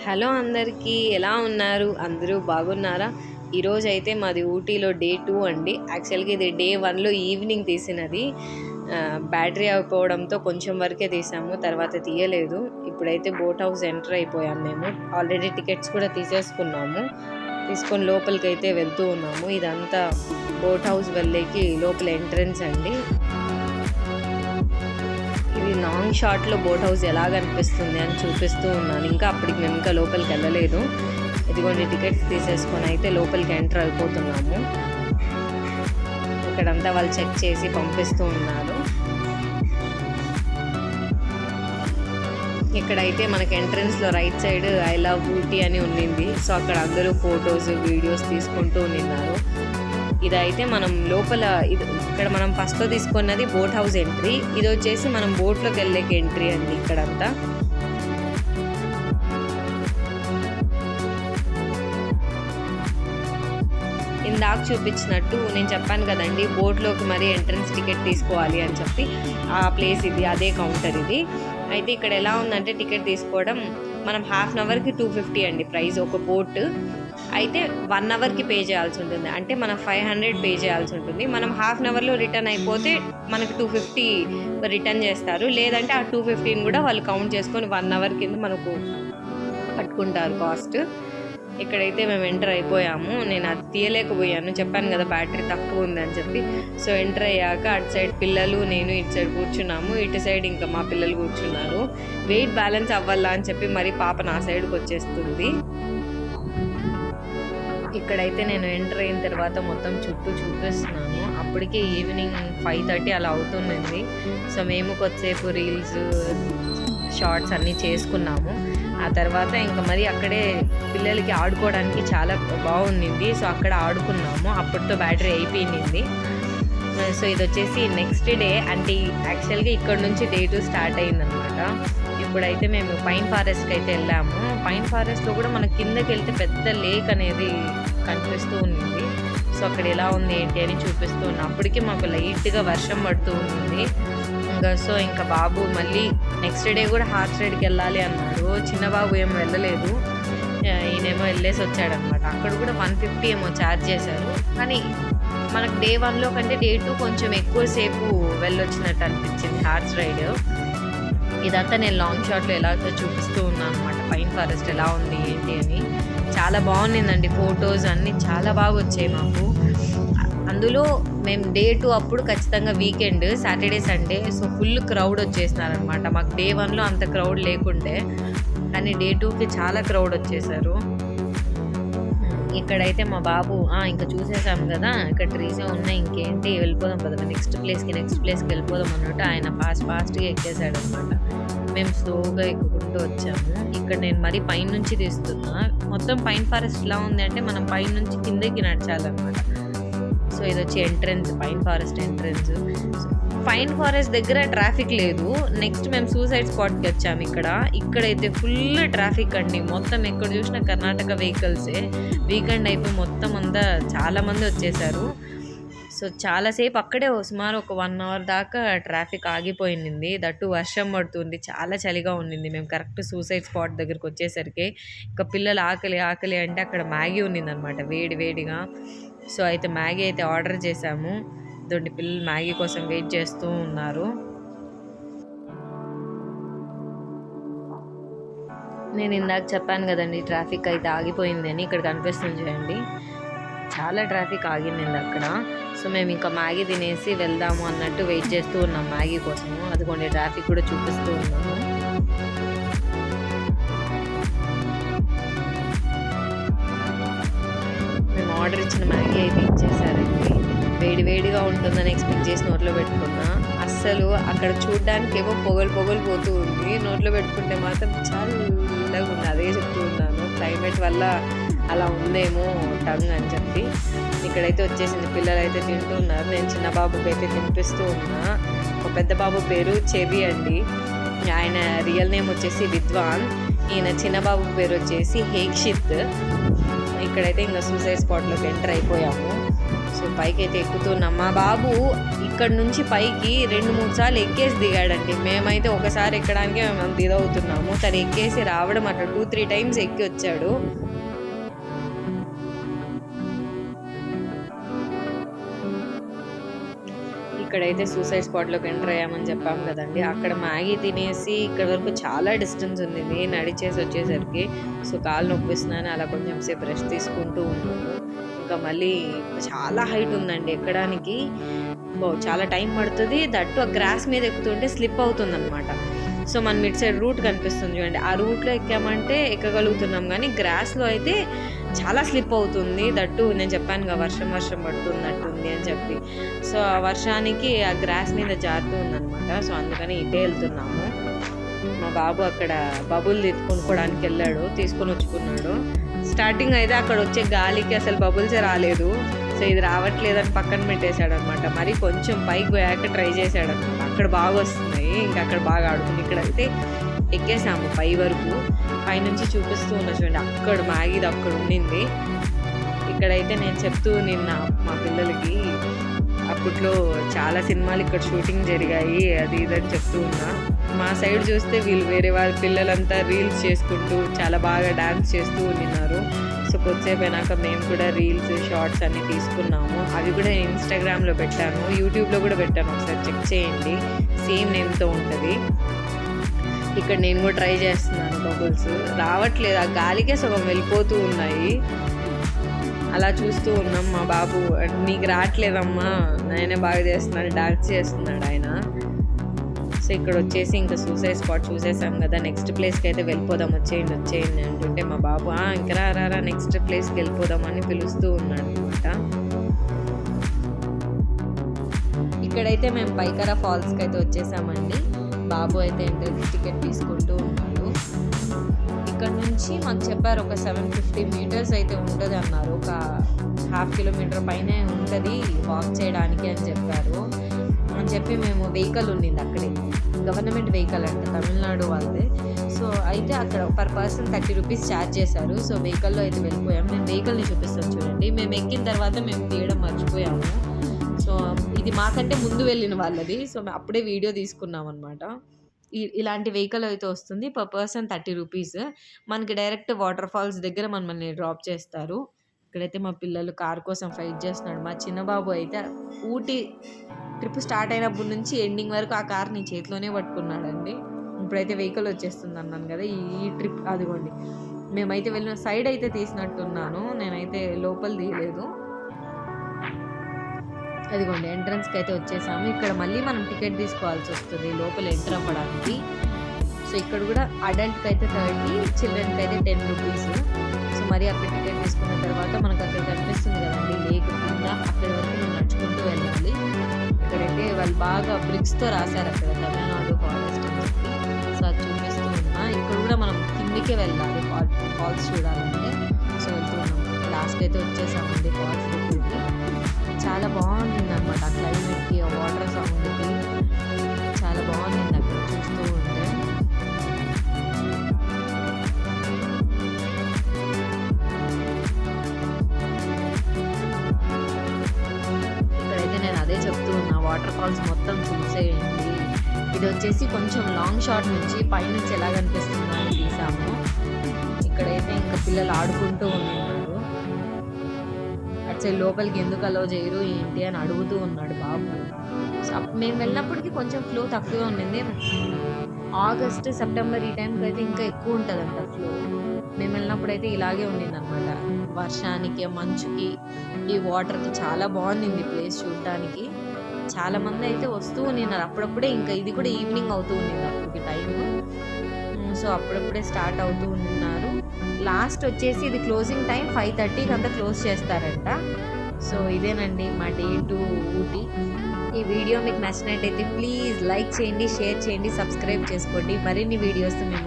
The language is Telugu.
హలో అందరికీ, ఎలా ఉన్నారు? అందరూ బాగున్నారా? ఈరోజైతే మాది ఊటీలో డే 2 అండి. యాక్చువల్‌గా ఇది డే 1లో ఈవినింగ్ తీసినది. బ్యాటరీ అయిపోవడంతో కొంచెం వరకే తీసాము, తర్వాత తీయలేదు. ఇప్పుడైతే బోట్ హౌస్ ఎంటర్ అయిపోయాము మేము. ఆల్రెడీ టికెట్స్ కూడా తీసుకొని లోపలికైతే వెళ్తూ ఉన్నాము. ఇదంతా బోట్ హౌస్ వెళ్ళేకి లోపల ఎంట్రన్స్ అండి. ఇది లాంగ్ షాట్లో బోట్ హౌస్ ఎలా కనిపిస్తుంది అని చూపిస్తూ ఉన్నాను. అప్పటికి మేము లోపలికి వెళ్ళలేదు. ఇదిగోండి, టికెట్స్ తీసేసుకొని అయితే లోపలికి ఎంటర్ అయిపోతున్నాము. ఇక్కడంతా వాళ్ళు చెక్ చేసి పంపిస్తూ ఉన్నారు. ఇక్కడైతే మనకి ఎంట్రన్స్లో right side I love Ooty అని ఉండింది. సో అక్కడ అందరూ ఫొటోస్ వీడియోస్ తీసుకుంటూ ఉన్నారు. ఇదైతే మనం లోపల ఇక్కడ మనం ఫస్ట్లో తీసుకున్నది బోట్ హౌస్ ఎంట్రీ. ఇది వచ్చేసి మనం బోట్లోకి వెళ్ళేకి ఎంట్రీ అండి. ఇక్కడంతా ఇందాక చూపించినట్టు నేను చెప్పాను కదండి, బోట్లోకి మరి ఎంట్రన్స్ టికెట్ తీసుకోవాలి అని చెప్పి ఆ ప్లేస్ ఇది, అదే కౌంటర్ ఇది. అయితే ఇక్కడ ఎలా ఉందంటే టికెట్ తీసుకోవడం మనం హాఫ్ అన్ అవర్కి 250 అండి ప్రైస్ ఒక బోట్. అయితే 1 అవర్కి పే చేయాల్సి ఉంటుంది. అంటే మనం 500 పే చేయాల్సి ఉంటుంది. మనం హాఫ్ అన్ అవర్లో రిటర్న్ అయిపోతే మనకు 250 రిటర్న్ చేస్తారు. లేదంటే ఆ 250 కూడా వాళ్ళు కౌంట్ చేసుకొని 1 అవర్ కింద మనకు పట్టుకుంటారు కాస్ట్. ఇక్కడైతే మేము ఎంటర్ అయిపోయాము. నేను అది తీయలేకపోయాను, చెప్పాను కదా బ్యాటరీ తక్కువ ఉందని చెప్పి. సో ఎంటర్ అయ్యాక అటు సైడ్ పిల్లలు, నేను ఇటు సైడ్ కూర్చున్నాము. ఇటు సైడ్ ఇంకా మా పిల్లలు కూర్చున్నారు. వెయిట్ బ్యాలెన్స్ అవ్వాలా అని చెప్పి మరి పాప నా సైడ్కి వచ్చేస్తుంది. ఇక్కడైతే నేను ఎంటర్ అయిన తర్వాత మొత్తం చుట్టూ చూపిస్తున్నాను. అప్పటికే ఈవినింగ్ 5:30 అలా అవుతుంది. సో మేము కొద్దిసేపు రీల్స్ షార్ట్స్ అన్నీ చేసుకున్నాము. ఆ తర్వాత ఇంకా మరి అక్కడే పిల్లలకి ఆడుకోవడానికి చాలా బాగుండింది. సో అక్కడ ఆడుకున్నాము. అప్పటితో బ్యాటరీ అయిపోయింది. సో ఇది వచ్చేసి నెక్స్ట్ డే, అంటే యాక్చువల్గా ఇక్కడ నుంచి డే 2 స్టార్ట్ అయిందనమాట. ఇప్పుడైతే మేము పైన్ ఫారెస్ట్కి అయితే వెళ్ళాము. పైన్ ఫారెస్ట్లో కూడా మన కిందకి వెళ్తే పెద్ద లేక్ అనేది కనిపిస్తూ ఉంది. సో అక్కడ ఎలా ఉంది ఏంటి అని చూపిస్తూ ఉన్నాం. అప్పటికి మాకు లైట్గా వర్షం పడుతూ ఉంది. ఇంకా బాబు మళ్ళీ నెక్స్ట్ డే కూడా హార్స్ రైడ్కి వెళ్ళాలి అన్నాడు. చిన్న బాబు ఏమో వెళ్ళలేదు, ఈయనేమో వెళ్ళేసి వచ్చాడనమాట. అక్కడ కూడా 150 ఏమో ఛార్జ్ చేశారు. కానీ మనకు డే 1లో కంటే డే 2 కొంచెం ఎక్కువసేపు వెళ్ళొచ్చినట్టు అనిపించింది హార్స్ రైడ్. ఇదంతా నేను లాంగ్ షాట్లో ఎలాగో చూపిస్తూ ఉన్నాను అనమాట. పైన్ ఫారెస్ట్ ఎలా ఉంది ఏంటి అని. చాలా బాగుండిందండి. ఫొటోస్ అన్నీ చాలా బాగా వచ్చాయి మాకు. అందులో మేము డే 2 అప్పుడు ఖచ్చితంగా weekend, Saturday Sunday. So full crowd వచ్చేసినారనమాట. మాకు డే 1లో అంత క్రౌడ్ లేకుండే, కానీ డే 2కి చాలా క్రౌడ్ వచ్చేసారు. ఇక్కడైతే మా బాబు ఇంకా చూసేసాము కదా, ఇక్కడ ట్రీసే ఉన్నాయి, ఇంకేంటి వెళ్ళిపోదాం కదా నెక్స్ట్ ప్లేస్కి వెళ్ళిపోదాం అన్నట్టు ఆయన ఫాస్ట్గా ఎక్కేసాడు అనమాట. మేము స్లోగా ఎక్కుకుంటూ వచ్చాము. ఇక్కడ నేను మరీ పైన నుంచి తీస్తున్నా. మొత్తం పైన్ ఫారెస్ట్ ఎలా ఉంది అంటే మనం పైన నుంచి కిందకి నడచాలన్నమాట. సో ఇది వచ్చి entrance, pine forest entrance. Pine forest దగ్గర ట్రాఫిక్ లేదు. నెక్స్ట్ మేము సూసైడ్ స్పాట్కి వచ్చాము. ఇక్కడైతే ఫుల్ ట్రాఫిక్ అండి. మొత్తం ఎక్కడ చూసినా కర్ణాటక వెహికల్సే. వీకెండ్ అయిపోయి మొత్తం అంతా చాలామంది వచ్చేసారు. సో చాలాసేపు అక్కడే సుమారు ఒక 1 అవర్ దాకా ట్రాఫిక్ ఆగిపోయింది. దట్టు వర్షం పడుతుంది, చాలా చలిగా ఉండింది. మేము కరెక్ట్ సూసైడ్ స్పాట్ దగ్గరికి వచ్చేసరికి ఇంకా పిల్లలు ఆకలి అంటే అక్కడ మ్యాగీ ఉన్నిందనమాట వేడిగా. సో అయితే మ్యాగీ అయితే ఆర్డర్ చేసాము. ఇదండి, పిల్లలు మ్యాగీ కోసం వెయిట్ చేస్తూ ఉన్నారు. నేను ఇందాక చెప్పాను కదండి ట్రాఫిక్ అయితే ఆగిపోయింది అని. ఇక్కడ కనిపిస్తుంది చూడండి, చాలా ట్రాఫిక్ ఆగింది అక్కడ. సో మేము ఇంకా మ్యాగీ తినేసి వెళ్దాము అన్నట్టు వెయిట్ చేస్తూ ఉన్నాం మ్యాగీ కోసము. అదిగోండి ట్రాఫిక్ కూడా చూపిస్తూ ఉన్నాము. మేము ఆర్డర్ ఇచ్చిన మ్యాగీ అయితే ఇచ్చేసారండి. వేడిగా ఉంటుందని ఎక్స్పెక్ట్ చేసి నోట్లో పెట్టుకున్నా. అస్సలు అక్కడ చూడ్డానికేమో పొగలు పోతూ ఉంది, నోట్లో పెట్టుకుంటే మాత్రం చల్లగా ఉంది. అదే చెప్తూ ఉన్నాను, క్లైమేట్ వల్ల అలా ఉందేమో టంగ్ అని చెప్పి. ఇక్కడైతే వచ్చేసింది, పిల్లలు అయితే తింటూ ఉన్నారు. నేను చిన్న బాబుకి అయితే తినిపిస్తూ ఉన్నా. ఒక పెద్ద బాబు పేరు చెవి అండి. ఆయన రియల్ నేమ్ వచ్చేసి విద్వాన్. ఈయన చిన్న బాబు పేరు వచ్చేసి హేక్షిత్. ఇక్కడైతే ఇంకా సూసైడ్ స్పాట్లోకి ఎంటర్ అయిపోయాము. సో పైకైతే ఎక్కుతున్నాం. మా బాబు ఇక్కడ నుంచి పైకి 2-3 సార్లు ఎక్కేసి దిగాడండి. మేమైతే ఒకసారి ఎక్కడానికే మేము అంత ఇదవుతున్నాము. తను ఎక్కేసి రావడం అట్లా 2-3 టైమ్స్ ఎక్కి వచ్చాడు. ఇక్కడైతే సూసైడ్ స్పాట్లోకి ఎంటర్ అయ్యామని చెప్పాము కదండి. అక్కడ మ్యాగీ తినేసి ఇక్కడ వరకు చాలా డిస్టెన్స్ ఉంది నడిచేసి వచ్చేసరికి. సో కాళ్ళు నొప్పిస్తున్నాను, అలా కొంచెం సేపు రెస్ట్ తీసుకుంటూ ఉన్నాము. ఇంకా మళ్ళీ చాలా హైట్ ఉందండి ఎక్కడానికి, చాలా టైం పడుతుంది. దట్టు ఆ గ్రాస్ మీద ఎక్కుతుంటే స్లిప్ అవుతుంది అనమాట. సో మనం ఇటు సైడ్ రూట్ కనిపిస్తుంది చూడండి, ఆ రూట్లో ఎక్కామంటే ఎక్కగలుగుతున్నాం, కానీ గ్రాస్లో అయితే చాలా స్లిప్ అవుతుంది. దట్టు నేను చెప్పాను కదా వర్షం పడుతున్నట్టుంది అని చెప్పి. సో ఆ వర్షానికి ఆ గ్రాస్ మీద జారుతూ ఉందన్నమాట. సో అందుకని ఇటే వెళ్తున్నాము. మా బాబు అక్కడ బబుల్ కొనుక్కోవడానికి వెళ్ళాడు, తీసుకొని వచ్చుకున్నాడు. స్టార్టింగ్ అయితే అక్కడ వచ్చే గాలికి అసలు బబుల్సే రాలేదు. సో ఇది రావట్లేదని పక్కన పెట్టేశాడు అనమాట. మరి కొంచెం పైకి పోయాక ట్రై చేశాడు అనమాట. అక్కడ బాగా వస్తున్నాయి, ఇంకా అక్కడ బాగా ఆడుతుంది. ఇక్కడైతే ఎక్కేసాము పై వరకు. పైనుంచి చూపిస్తూ ఉన్నా చూడండి, అక్కడ మ్యాగీది అక్కడ ఉండింది. ఇక్కడైతే నేను చెప్తూ నిన్న మా పిల్లలకి అప్పట్లో చాలా సినిమాలు ఇక్కడ షూటింగ్ జరిగాయి అది ఇదని చెప్తూ ఉన్నా. మా సైడ్ చూస్తే వీళ్ళు వేరే వాళ్ళ పిల్లలంతా రీల్స్ చేసుకుంటూ చాలా బాగా డాన్స్ చేస్తూ ఉన్నారు. సో కొద్దిసేపు అయినాక మేము కూడా రీల్స్ షార్ట్స్ అన్నీ తీసుకున్నాము. అవి కూడా ఇన్స్టాగ్రామ్లో పెట్టాను, యూట్యూబ్లో కూడా పెట్టాను, ఒకసారి చెక్ చేయండి. సేమ్ నేమ్తో ఉంటుంది. ఇక్కడ నేను కూడా ట్రై చేస్తున్నాను. బబుల్స్ రావట్లేదు, ఆ గాలికే సగం వెళ్ళిపోతూ ఉన్నాయి. అలా చూస్తూ ఉన్నాం. మా బాబు నీకు రావట్లేదమ్మా, నేనే బాగా చేస్తున్నాను, డాన్స్ చేస్తున్నాడు ఆయన. సో ఇక్కడ వచ్చేసి ఇంకా సూసైడ్ స్పాట్ చూసేసాం కదా, నెక్స్ట్ ప్లేస్కి అయితే వెళ్ళిపోదాం, వచ్చేయండి అంటుంటే మా బాబు ఇంకా రా నెక్స్ట్ ప్లేస్కి వెళ్ళిపోదామని పిలుస్తూ ఉన్నాడు అనమాట. ఇక్కడైతే మేము పైకరా ఫాల్స్కి అయితే వచ్చేసామండి. బాబు అయితే ఎంట్రీ టికెట్ తీసుకుంటూ ఉన్నాడు. ఇక్కడ నుంచి మాకు చెప్పారు ఒక 750 మీటర్స్ అయితే ఉంటుంది అన్నారు, ఒక 1/2 కిలోమీటర్ పైనే ఉంటుంది వాక్ చేయడానికి అని చెప్పారు. అని చెప్పి మేము వెహికల్ ఉండింది అక్కడే, గవర్నమెంట్ వెహికల్ అంటే తమిళనాడు వాళ్ళదే. సో అయితే అక్కడ పర్ పర్సన్ 30 రూపీస్ ఛార్జ్ చేశారు. సో వెహికల్లో అయితే వెళ్ళిపోయాం. నేను వెహికల్ని చూపిస్తాను చూడండి. మేము ఎక్కిన తర్వాత మేము తీయడం మర్చిపోయాము. సో ఇది మాకంటే ముందు వెళ్ళిన వాళ్ళది. సో మేము అప్పుడే వీడియో తీసుకున్నాం అనమాట. ఇలాంటి వెహికల్ అయితే వస్తుంది, పర్ పర్సన్ 30 రూపీస్. మనకి డైరెక్ట్ వాటర్ ఫాల్స్ దగ్గర మనల్ని డ్రాప్ చేస్తారు. ఇక్కడైతే మా పిల్లలు కార్ కోసం ఫైట్ చేస్తున్నాడు. మా చిన్న బాబు అయితే ఊటీ ట్రిప్ స్టార్ట్ అయినప్పటి నుంచి ఎండింగ్ వరకు ఆ కార్ని చేతిలోనే పట్టుకున్నాడండి. ఇప్పుడైతే వెహికల్ వచ్చేస్తుంది అన్నాను కదా, ఈ ట్రిప్ అదిగోండి. మేమైతే వెళ్ళిన సైడ్ అయితే తీసినట్టున్నాను, నేనైతే లోపల తీయలేదు. అదిగోండి ఎంట్రన్స్కి అయితే వచ్చేసాము. ఇక్కడ మళ్ళీ మనం టికెట్ తీసుకోవాల్సి వస్తుంది లోపల ఎంటర్ అవ్వడానికి. సో ఇక్కడ కూడా అడల్ట్కి అయితే 30, చిల్డ్రన్కి అయితే 10 రూపీస్. సో మరి అక్కడ టికెట్ తీసుకున్న తర్వాత మనకు అక్కడ కనిపిస్తుంది కదండి లేక్ కింద, అక్కడి వరకు మనం నడుచుకుంటూ వెళ్ళాలి. ఇక్కడైతే వాళ్ళు బాగా బ్రిక్స్తో రాశారు అక్కడ తమిళనాడు ఫారెస్ట్ అని చెప్పి. సో అది చూపిస్తూ ఉన్నా. ఇక్కడ కూడా మనం కిందికే వెళ్ళాలి ఫాల్స్ చూడాలంటే. సో వెళ్తూ ఉన్నాం. లాస్ట్కి అయితే వచ్చేసామండి ఫాల్స్ దగ్గరికి. చాలా బాగుంటుంది అనమాట ఆ క్లైమేట్కి, ఆ వాటర్ సౌండ్కి చాలా బాగుంటుంది అక్కడ చూస్తూ ఉంటే. ఇక్కడైతే నేను అదే చెప్తూ ఉన్నా, వాటర్ ఫాల్స్ మొత్తం చూసేయండి. ఇది వచ్చేసి కొంచెం లాంగ్ షాట్ నుంచి పైనుంచి ఎలా కనిపిస్తుందో అని తీసాము. ఇక్కడైతే ఇంకా పిల్లలు ఆడుకుంటూ ఉన్నారు. అసలు లోపలికి ఎందుకు అలో చేయరు ఏంటి అని అడుగుతూ ఉన్నాడు బాబు. మేము వెళ్ళినప్పటికీ కొంచెం ఫ్లో తక్కువే ఉండింది. ఆగస్ట్ సెప్టెంబర్ ఈ టైంకి అయితే ఇంకా ఎక్కువ ఉంటుందంట ఫ్లో. మేము వెళ్ళినప్పుడు అయితే ఇలాగే ఉండింది అనమాట. వర్షానికి, మంచుకి, ఈ వాటర్కి చాలా బాగుంది ప్లేస్ చూడటానికి. చాలామంది అయితే వస్తూ ఉన్నారు అప్పుడప్పుడే. ఇంకా ఇది కూడా ఈవినింగ్ అవుతూ ఉండింది అప్పటికి టైము. సో అప్పుడప్పుడే స్టార్ట్ అవుతూ ఉన్నారు. లాస్ట్ వచ్చేసి ఇది క్లోజింగ్ టైం 5:30కి అంతా క్లోజ్ చేస్తారంట. సో ఇదేనండి మా డే 2 ఊటీ. ఈ వీడియో మీకు నచ్చినట్టయితే ప్లీజ్ లైక్ చేయండి, షేర్ చేయండి, సబ్స్క్రైబ్ చేసుకోండి. మరిన్ని వీడియోస్ మేము